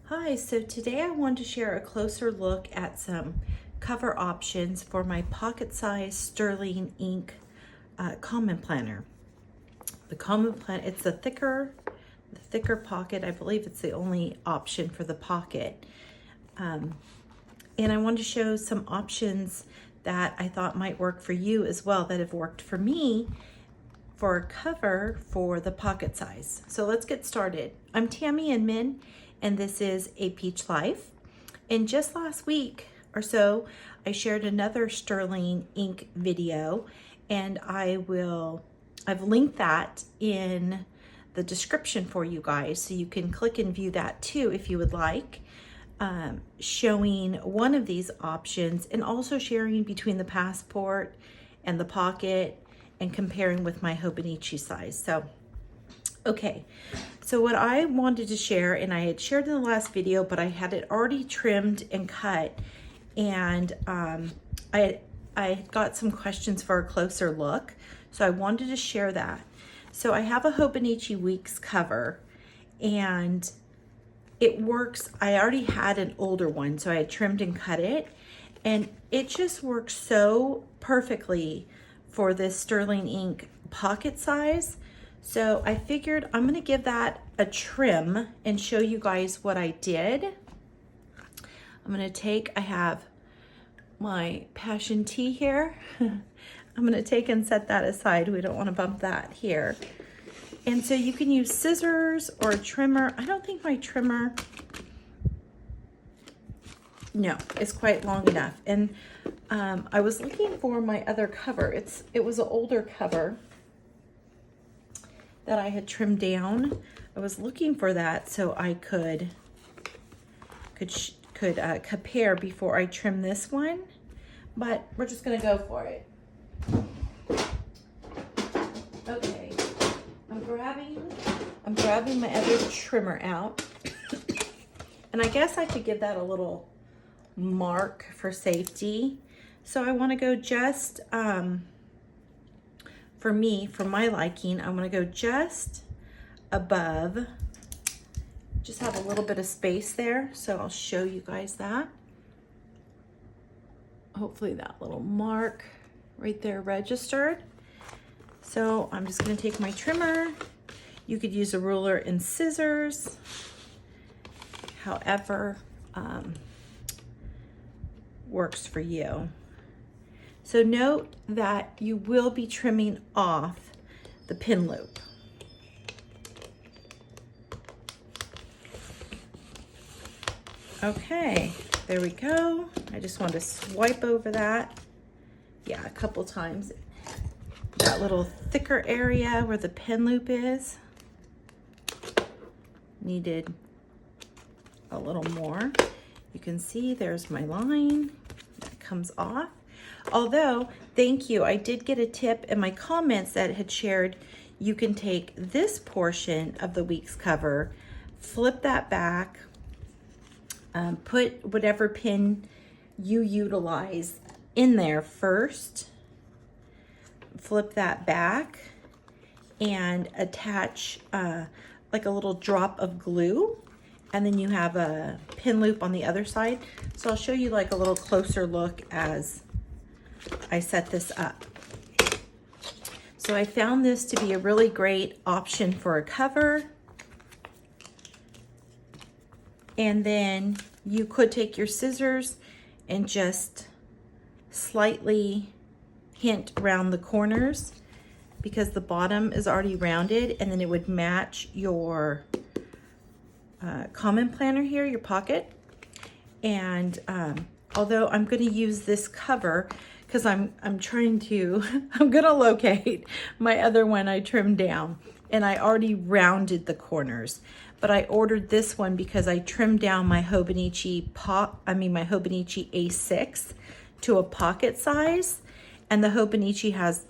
Hi, so today I want to share a closer look at some cover options for my pocket-sized sterling ink common planner. The common planner, it's the thicker pocket. I believe it's the only option for the pocket. And I want to show some options that I thought might work for you as well that have worked for me for a cover for the pocket size. So let's get started. I'm Tammy Inman, and this is A Peach Life. And just last week or so, I shared another sterling ink video, and I've linked that in the description for you guys, so you can click and view that too if you would like. Showing one of these options and also sharing between the passport and the pocket and comparing with my Hobonichi size. So, okay, so what I wanted to share, and I had shared in the last video, but I had it already trimmed and cut, and I got some questions for a closer look, so I wanted to share that. So I have a Hobonichi Weeks cover, and it works. I already had an older one, so I had trimmed and cut it, and it just works so perfectly for this sterling ink pocket size. So I figured I'm gonna give that a trim and show you guys what I did. I have my passion tea here. I'm gonna take and set that aside. We don't wanna bump that here. And so you can use scissors or a trimmer. I don't think my trimmer, no, it's quite long enough. And I was looking for my other cover. It was an older cover that I had trimmed down. I was looking for that so I could compare before I trim this one, but we're just gonna go for it. Okay. I'm grabbing my other trimmer out. And I guess I could give that a little mark for safety. So I want to go just, for my liking, I want to go just above, just have a little bit of space there. So I'll show you guys that. Hopefully that little mark right there registered. So I'm just going to take my trimmer. You could use a ruler and scissors, however works for you. So note that you will be trimming off the pin loop. Okay, there we go. I just want to swipe over that. Yeah, a couple times. That little thicker area where the pin loop is needed a little more. You can see there's my line that comes off. Although, thank you, I did get a tip in my comments that had shared you can take this portion of the week's cover, flip that back, put whatever pin you utilize in there first, flip that back, and attach like a little drop of glue, and then you have a pin loop on the other side. So I'll show you like a little closer look as I set this up. So I found this to be a really great option for a cover. And then you could take your scissors and just slightly hint around the corners because the bottom is already rounded, and then it would match your common planner here, your pocket. And although I'm going to use this cover because I'm gonna locate my other one I trimmed down, and I already rounded the corners, but I ordered this one because I trimmed down my Hobonichi A6 to a pocket size, and the Hobonichi has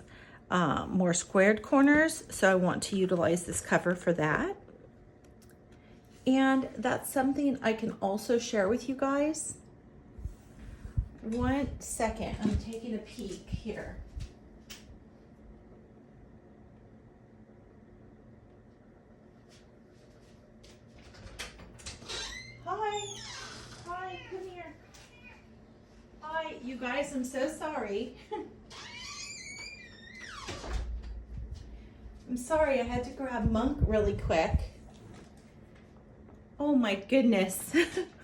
more squared corners, so I want to utilize this cover for that. And that's something I can also share with you guys. 1 second, I'm taking a peek here. Hi. you guys, I'm so sorry. I'm sorry, I had to grab Monk really quick. Oh my goodness.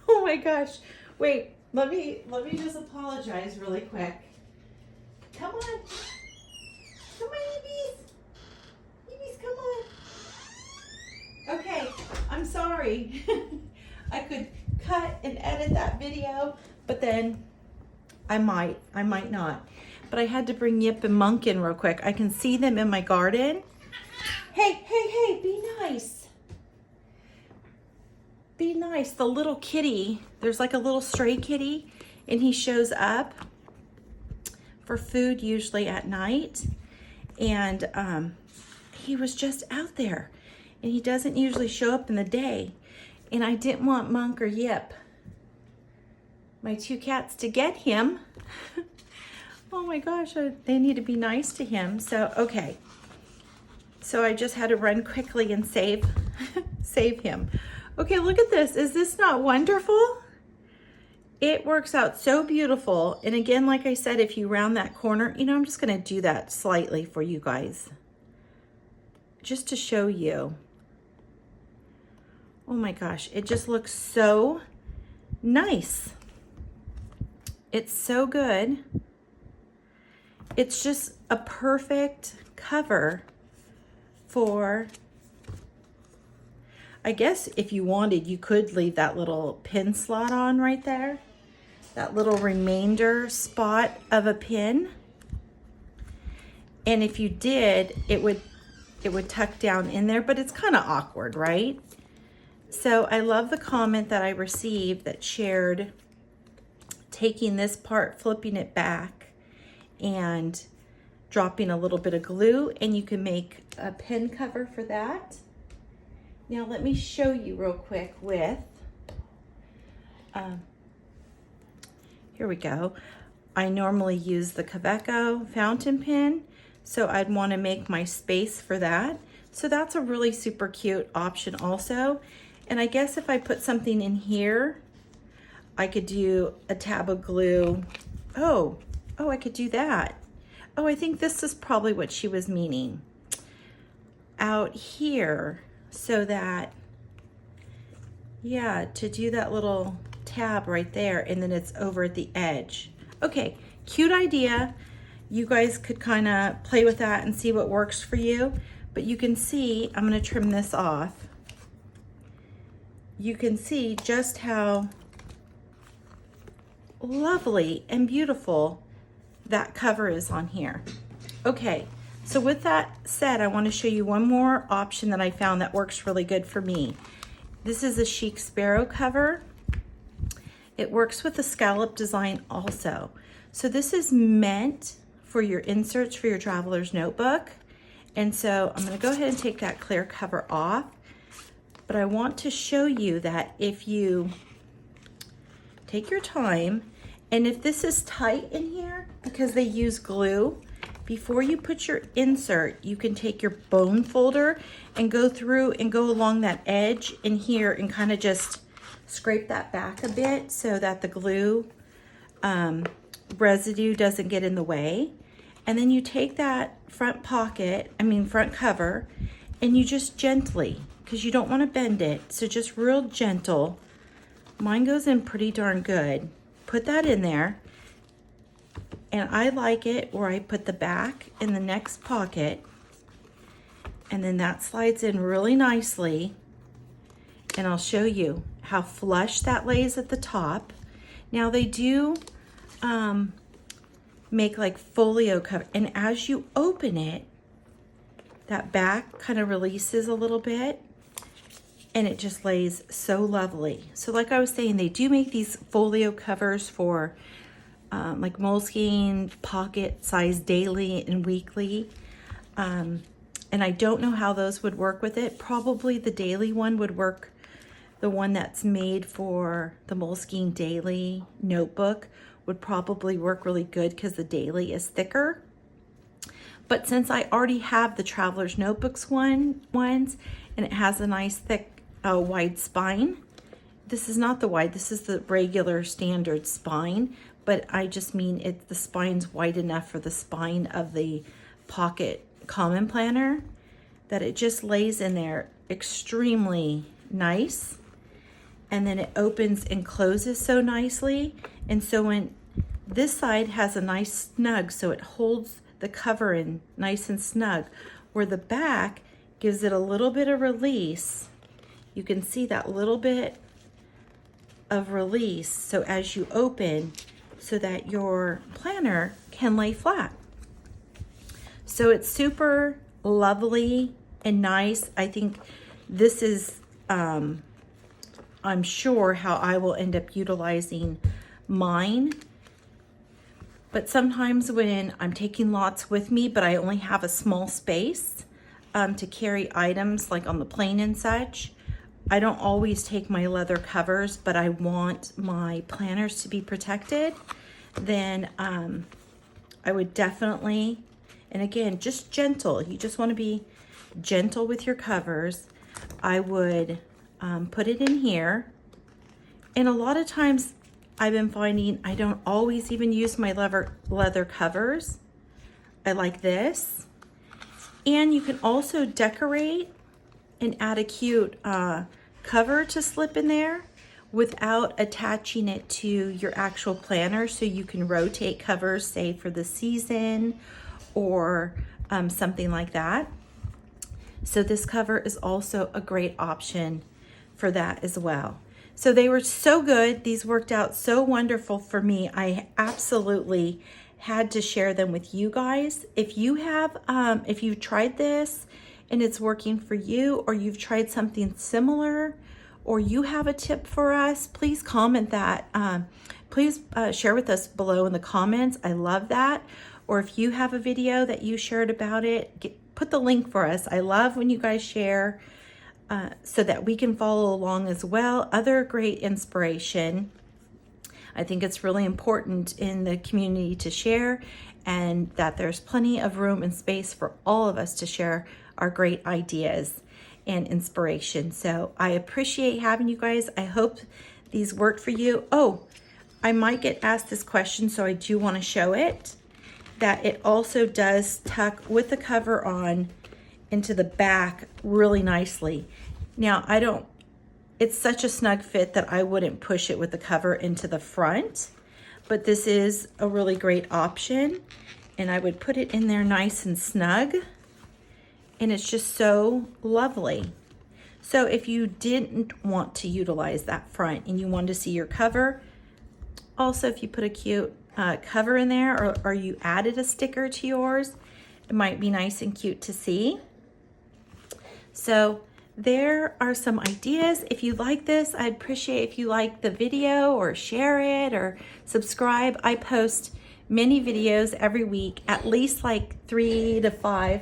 Oh my gosh. Wait, let me just apologize really quick. Come on. Come on, Eebies. Eebies, come on. Okay, I'm sorry. I could cut and edit that video, but then I might not. But I had to bring Yip and Monk in real quick. I can see them in my garden. Hey, be nice. Be nice. The little kitty, there's like a little stray kitty, and he shows up for food usually at night. And he was just out there, and he doesn't usually show up in the day. And I didn't want Monk or Yip, my two cats, to get him. Oh my gosh, they need to be nice to him. So, okay. So I just had to run quickly and save him. Okay, look at this. Is this not wonderful? It works out so beautiful. And again, like I said, if you round that corner, you know, I'm just gonna do that slightly for you guys, just to show you. Oh my gosh, it just looks so nice. It's so good. It's just a perfect cover for, I guess if you wanted, you could leave that little pin slot on right there. That little remainder spot of a pin. And if you did, it would tuck down in there, but it's kind of awkward, right? So I love the comment that I received that shared taking this part, flipping it back, and dropping a little bit of glue, and you can make a pin cover for that. Now let me show you real quick with, here we go. I normally use the Kaweco fountain pen, so I'd want to make my space for that. So that's a really super cute option also. And I guess if I put something in here, I could do a tab of glue. Oh, I could do that. Oh, I think this is probably what she was meaning. Out here, so that, yeah, to do that little tab right there, and then it's over at the edge. Okay, cute idea. You guys could kind of play with that and see what works for you. But you can see, I'm gonna trim this off. You can see just how lovely and beautiful that cover is on here. Okay, so with that said, I want to show you one more option that I found that works really good for me. This is a Chic Sparrow cover. It works with the scallop design also. So this is meant for your inserts for your traveler's notebook. And so I'm going to go ahead and take that clear cover off. But I want to show you that if you take your time, and if this is tight in here, because they use glue, before you put your insert, you can take your bone folder and go through and go along that edge in here and kind of just scrape that back a bit so that the glue residue doesn't get in the way. And then you take that front cover, and you just gently, because you don't want to bend it, so just real gentle. Mine goes in pretty darn good. Put that in there. And I like it where I put the back in the next pocket, and then that slides in really nicely. And I'll show you how flush that lays at the top. Now they do make like folio cover, and as you open it, that back kind of releases a little bit, and it just lays so lovely. So like I was saying, they do make these folio covers for like Moleskine pocket size daily and weekly. And I don't know how those would work with it. Probably the daily one would work. The one that's made for the Moleskine daily notebook would probably work really good because the daily is thicker. But since I already have the Traveler's Notebooks ones, and it has a nice thick wide spine, this is not the wide, this is the regular standard spine, but I just mean the spine's wide enough for the spine of the pocket common planner that it just lays in there extremely nice. And then it opens and closes so nicely. And so when this side has a nice snug, so it holds the cover in nice and snug, where the back gives it a little bit of release. You can see that little bit of release. So as you open, so that your planner can lay flat. So it's super lovely and nice. I think this is, I'm sure how I will end up utilizing mine. But sometimes when I'm taking lots with me, but I only have a small space to carry items like on the plane and such, I don't always take my leather covers, but I want my planners to be protected, then I would definitely, and again, just gentle. You just want to be gentle with your covers. I would put it in here. And a lot of times I've been finding I don't always even use my leather covers. I like this. And you can also decorate and add a cute cover to slip in there without attaching it to your actual planner, so you can rotate covers, say for the season or something like that. So this cover is also a great option for that as well. So they were so good. These worked out so wonderful for me. I absolutely had to share them with you guys. If you have, if you've tried this and it's working for you, or you've tried something similar, or you have a tip for us, please comment that. Please share with us below in the comments. I love that. Or if you have a video that you shared about it, put the link for us. I love when you guys share so that we can follow along as well. Other great inspiration. I think it's really important in the community to share, and that there's plenty of room and space for all of us to share our great ideas and inspiration. So I appreciate having you guys. I hope these worked for you. Oh, I might get asked this question, so I do want to show it, that it also does tuck with the cover on into the back really nicely. Now, it's such a snug fit that I wouldn't push it with the cover into the front, but this is a really great option, and I would put it in there nice and snug, and it's just so lovely. So if you didn't want to utilize that front and you wanted to see your cover, also if you put a cute cover in there, or you added a sticker to yours, it might be nice and cute to see. So there are some ideas. If you like this, I'd appreciate if you like the video or share it or subscribe. I post many videos every week, at least like 3 to 5.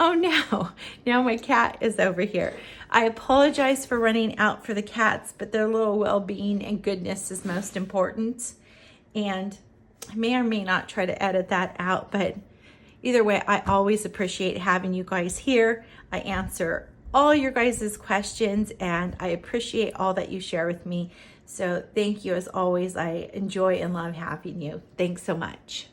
Oh no, now my cat is over here. I apologize for running out for the cats, but their little well-being and goodness is most important. And I may or may not try to edit that out, but either way, I always appreciate having you guys here. I answer all your guys' questions, and I appreciate all that you share with me. So thank you as always. I enjoy and love having you. Thanks so much.